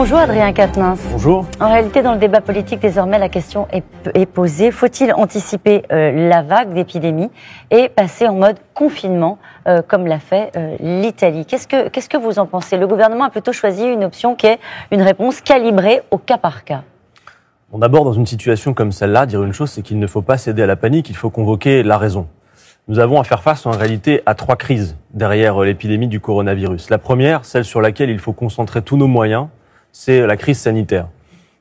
Bonjour Adrien Quatennens. Bonjour. En réalité, dans le débat politique, désormais, la question est posée. Faut-il anticiper la vague d'épidémie et passer en mode confinement, comme l'a fait l'Italie? Qu'est-ce que vous en pensez? Le gouvernement a plutôt choisi une option qui est une réponse calibrée au cas par cas. Bon, d'abord, dans une situation comme celle-là, dire une chose, c'est qu'il ne faut pas céder à la panique, il faut convoquer la raison. Nous avons à faire face en réalité à 3 crises derrière l'épidémie du coronavirus. La première, celle sur laquelle il faut concentrer tous nos moyens, c'est la crise sanitaire.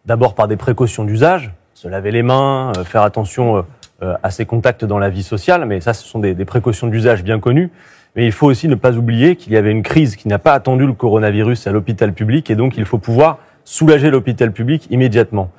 D'abord par des précautions d'usage, se laver les mains, faire attention à ses contacts dans la vie sociale, mais ça ce sont des précautions d'usage bien connues. Mais il faut aussi ne pas oublier qu'il y avait une crise qui n'a pas attendu le coronavirus à l'hôpital public et donc il faut pouvoir soulager l'hôpital public immédiatement.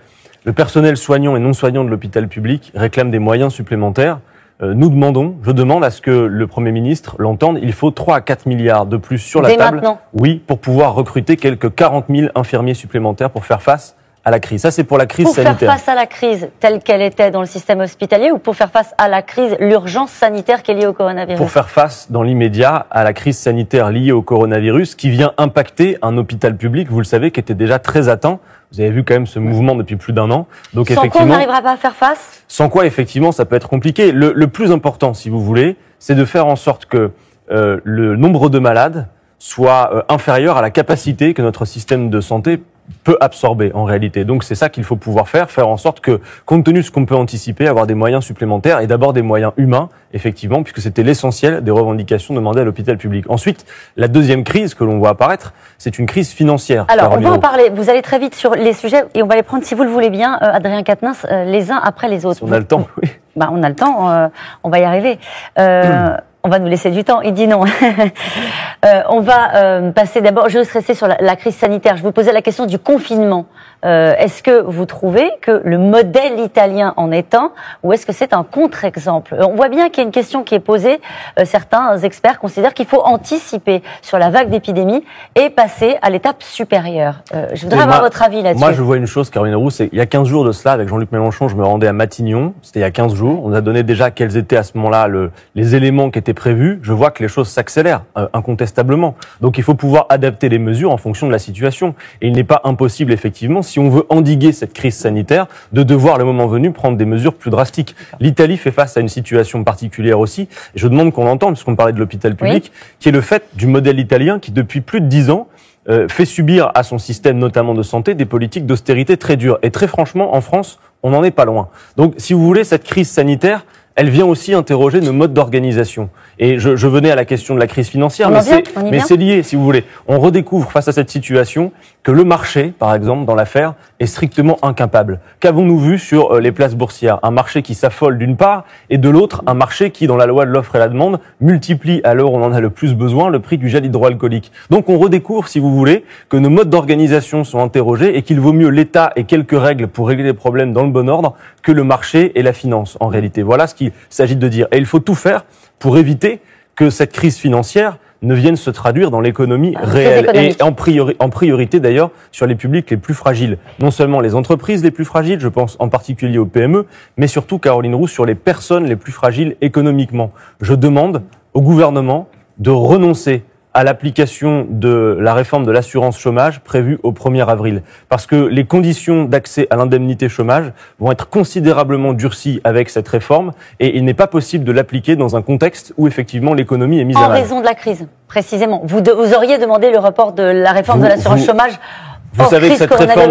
Le personnel soignant et non soignant de l'hôpital public réclame des moyens supplémentaires. Je demande à ce que le Premier ministre l'entende. Il faut 3 à 4 milliards de plus sur la table. Maintenant. Oui, pour pouvoir recruter quelques 40 000 infirmiers supplémentaires pour faire face à la crise. Ça, c'est pour la crise sanitaire. Pour faire face à la crise telle qu'elle était dans le système hospitalier ou pour faire face à la crise, l'urgence sanitaire qui est liée au coronavirus? Pour faire face dans l'immédiat à la crise sanitaire liée au coronavirus qui vient impacter un hôpital public, vous le savez, qui était déjà très atteint. Vous avez vu quand même ce mouvement depuis plus d'1 an. Donc, sans quoi on n'arrivera pas à faire face? Sans quoi, effectivement, ça peut être compliqué. Le plus important, si vous voulez, c'est de faire en sorte que le nombre de malades soit inférieur à la capacité que notre système de santé peut absorber en réalité. Donc c'est ça qu'il faut pouvoir faire en sorte que, compte tenu de ce qu'on peut anticiper, avoir des moyens supplémentaires et d'abord des moyens humains, effectivement, puisque c'était l'essentiel des revendications demandées à l'hôpital public. Ensuite, la deuxième crise que l'on voit apparaître, c'est une crise financière. Alors, on va en parler. Vous allez très vite sur les sujets et on va les prendre, si vous le voulez bien, Adrien Quatennens, les uns après les autres. Si on a le temps, oui. On a le temps, on va y arriver. On va nous laisser du temps. Il dit non. On va passer d'abord, je vais rester sur la crise sanitaire. Je vous posais la question du confinement. Est-ce que vous trouvez que le modèle italien en est un ou est-ce que c'est un contre-exemple? On voit bien qu'il y a une question qui est posée. Certains experts considèrent qu'il faut anticiper sur la vague d'épidémie et passer à l'étape supérieure. Je voudrais avoir votre avis là-dessus. Moi, je vois une chose, Caroline Roux, c'est il y a 15 jours de cela, avec Jean-Luc Mélenchon, je me rendais à Matignon. C'était il y a 15 jours. On a donné déjà quels étaient à ce moment-là les éléments qui étaient prévus. Je vois que les choses s'accélèrent, incontestablement. Donc, il faut pouvoir adapter les mesures en fonction de la situation. Et il n'est pas impossible, effectivement, si on veut endiguer cette crise sanitaire, de devoir, le moment venu, prendre des mesures plus drastiques. L'Italie fait face à une situation particulière aussi. Et je demande qu'on l'entende, puisqu'on parlait de l'hôpital public, qui est le fait du modèle italien qui, depuis plus de 10 ans, fait subir à son système, notamment de santé, des politiques d'austérité très dures. Et très franchement, en France, on n'en est pas loin. Donc, si vous voulez, cette crise sanitaire, elle vient aussi interroger nos modes d'organisation. Et je venais à la question de la crise financière, mais c'est lié, si vous voulez. On redécouvre face à cette situation que le marché, par exemple, dans l'affaire, est strictement incapable. Qu'avons-nous vu sur les places boursières? Un marché qui s'affole d'une part, et de l'autre, un marché qui, dans la loi de l'offre et la demande, multiplie, à l'heure où on en a le plus besoin, le prix du gel hydroalcoolique. Donc on redécouvre, si vous voulez, que nos modes d'organisation sont interrogés et qu'il vaut mieux l'État et quelques règles pour régler les problèmes dans le bon ordre que le marché et la finance, en réalité. Voilà ce qu'il s'agit de dire. Et il faut tout faire pour éviter que cette crise financière ne vienne se traduire dans l'économie réelle et en priorité d'ailleurs sur les publics les plus fragiles. Non seulement les entreprises les plus fragiles, je pense en particulier aux PME, mais surtout, Caroline Roux, sur les personnes les plus fragiles économiquement. Je demande au gouvernement de renoncer à l'application de la réforme de l'assurance chômage prévue au 1er avril. Parce que les conditions d'accès à l'indemnité chômage vont être considérablement durcies avec cette réforme et il n'est pas possible de l'appliquer dans un contexte où effectivement l'économie est mise à mal. En raison de la crise, précisément. Vous auriez demandé le report de la réforme de l'assurance chômage. Vous savez que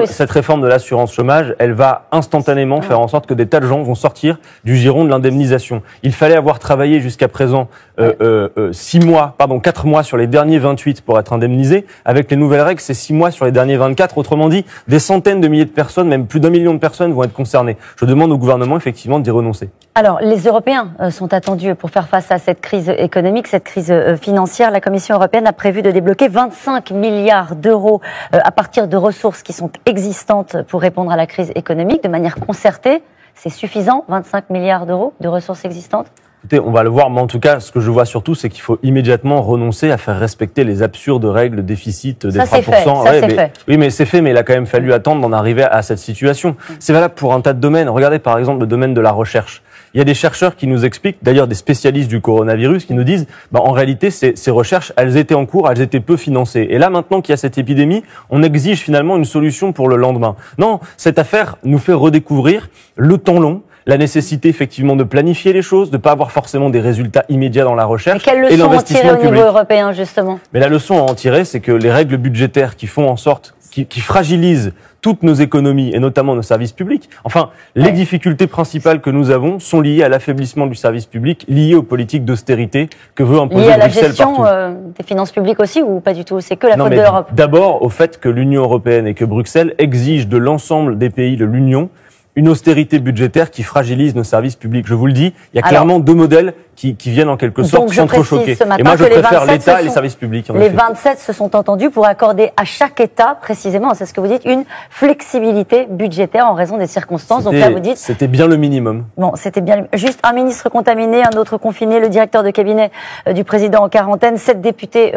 cette réforme de l'assurance chômage, elle va instantanément faire en sorte que des tas de gens vont sortir du giron de l'indemnisation. Il fallait avoir travaillé jusqu'à présent 4 mois sur les derniers 28 pour être indemnisé. Avec les nouvelles règles, c'est 6 mois sur les derniers 24. Autrement dit, des centaines de milliers de personnes, même plus d'1 million de personnes vont être concernées. Je demande au gouvernement effectivement d'y renoncer. Alors, les Européens sont attendus pour faire face à cette crise économique, cette crise financière. La Commission européenne a prévu de débloquer 25 milliards d'euros à partir de ressources qui sont existantes pour répondre à la crise économique de manière concertée. C'est suffisant, 25 milliards d'euros de ressources existantes? Écoutez, on va le voir, mais en tout cas, ce que je vois surtout, c'est qu'il faut immédiatement renoncer à faire respecter les absurdes règles de déficit des 3%. Oui, mais c'est fait, mais il a quand même fallu attendre d'en arriver à cette situation. C'est valable pour un tas de domaines. Regardez par exemple le domaine de la recherche. Il y a des chercheurs qui nous expliquent, d'ailleurs des spécialistes du coronavirus, qui nous disent, en réalité, ces recherches, elles étaient en cours, elles étaient peu financées. Et là, maintenant qu'il y a cette épidémie, on exige finalement une solution pour le lendemain. Non, cette affaire nous fait redécouvrir le temps long, la nécessité effectivement de planifier les choses, de pas avoir forcément des résultats immédiats dans la recherche. Mais quelle leçon en tirer au niveau européen, justement? Mais la leçon à en tirer, c'est que les règles budgétaires qui font en sorte, qui fragilisent toutes nos économies et notamment nos services publics. Enfin, les difficultés principales que nous avons sont liées à l'affaiblissement du service public, liées aux politiques d'austérité que veut imposer Bruxelles partout. Liées à la gestion des finances publiques aussi, ou pas du tout? C'est que la faute de l'Europe? D'abord au fait que l'Union européenne et que Bruxelles exigent de l'ensemble des pays de l'Union une austérité budgétaire qui fragilise nos services publics. Je vous le dis, il y a clairement deux modèles qui viennent en quelque sorte s'entrechoquer. Et moi, je préfère l'État et les services publics. Les 27 se sont entendus pour accorder à chaque État, précisément, c'est ce que vous dites, une flexibilité budgétaire en raison des circonstances. Donc là, vous dites... C'était bien le minimum. Bon, c'était bien... Juste un ministre contaminé, un autre confiné, le directeur de cabinet du président en quarantaine, 7 députés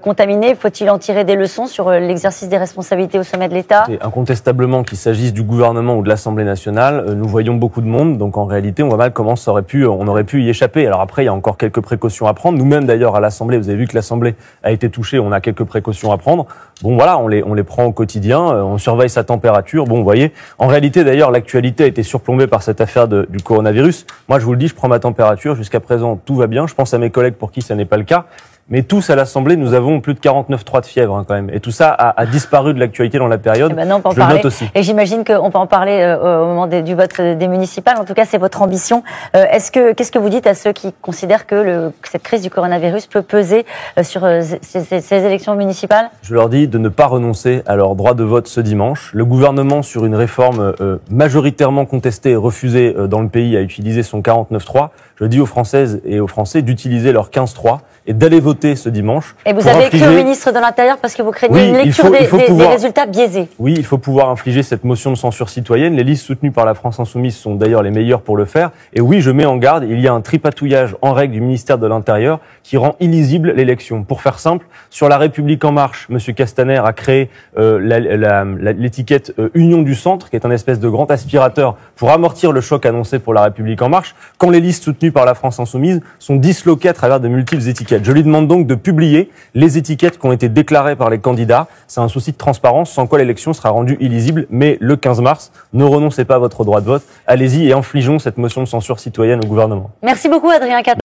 contaminés. Faut-il en tirer des leçons sur l'exercice des responsabilités au sommet de l'État? Incontestablement, qu'il s'agisse du gouvernement ou de l'Assemblée nationale, nous voyons beaucoup de monde. Donc en réalité, on voit mal comment on aurait pu y échapper. Alors après, il y a encore quelques précautions à prendre. Nous-mêmes, d'ailleurs, à l'Assemblée, vous avez vu que l'Assemblée a été touchée. On a quelques précautions à prendre. Bon, voilà, on les prend au quotidien. On surveille sa température. Bon, vous voyez. En réalité, d'ailleurs, l'actualité a été surplombée par cette affaire du coronavirus. Moi, je vous le dis, je prends ma température. Jusqu'à présent, tout va bien. Je pense à mes collègues pour qui ça n'est pas le cas. Mais tous à l'Assemblée, nous avons plus de 49,3 de fièvre quand même. Et tout ça a disparu de l'actualité dans la période. Je le note aussi. Et j'imagine qu'on peut en parler au moment du vote des municipales. En tout cas, c'est votre ambition. Qu'est-ce que vous dites à ceux qui considèrent que cette crise du coronavirus peut peser sur ces élections municipales? Je leur dis de ne pas renoncer à leur droit de vote ce dimanche. Le gouvernement, sur une réforme majoritairement contestée et refusée dans le pays, a utilisé son 49,3. Je dis aux Françaises et aux Français d'utiliser leur 15,3 et d'aller voter ce dimanche. Et vous avez écrit au ministre de l'Intérieur parce que vous craignez une lecture des résultats biaisés. Oui, il faut pouvoir infliger cette motion de censure citoyenne. Les listes soutenues par la France Insoumise sont d'ailleurs les meilleures pour le faire. Et oui, je mets en garde, il y a un tripatouillage en règle du ministère de l'Intérieur qui rend illisible l'élection. Pour faire simple, sur La République En Marche, M. Castaner a créé l'étiquette Union du Centre, qui est un espèce de grand aspirateur pour amortir le choc annoncé pour La République En Marche, quand les listes soutenues par la France Insoumise sont disloquées à travers de multiples étiquettes. Je lui demande donc de publier les étiquettes qui ont été déclarées par les candidats. C'est un souci de transparence, sans quoi l'élection sera rendue illisible. Mais le 15 mars, ne renoncez pas à votre droit de vote. Allez-y et infligeons cette motion de censure citoyenne au gouvernement. Merci beaucoup, Adrien Quatennens.